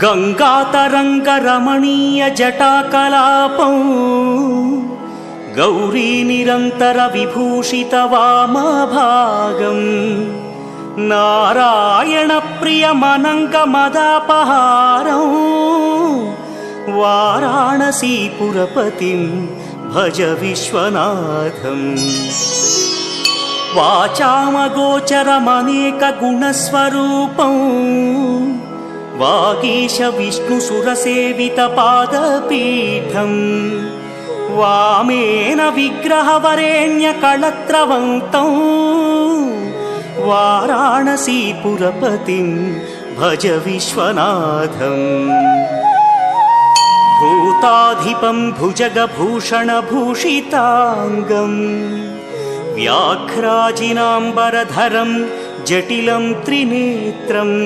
गङ्गातरङ्गरमणीयजटाकलापं गौरीनिरन्तरविभूषितवामभागम् नारायणप्रियमनङ्गमदापहारं वाराणसीपुरपतिं भज विश्वनाथम्। वाचामगोचरमनेकगुणस्वरूपं वागीश विष्णुसुरसेवितपादपीठम् वामेन विग्रहवरेण्यकळत्रवन्तं वाराणसीपुरपतिं भज विश्वनाथम्। भूताधिपं भुजगभूषणभूषिताङ्गम् व्याघ्राजिनाम्बरधरं जटिलं त्रिनेत्रम्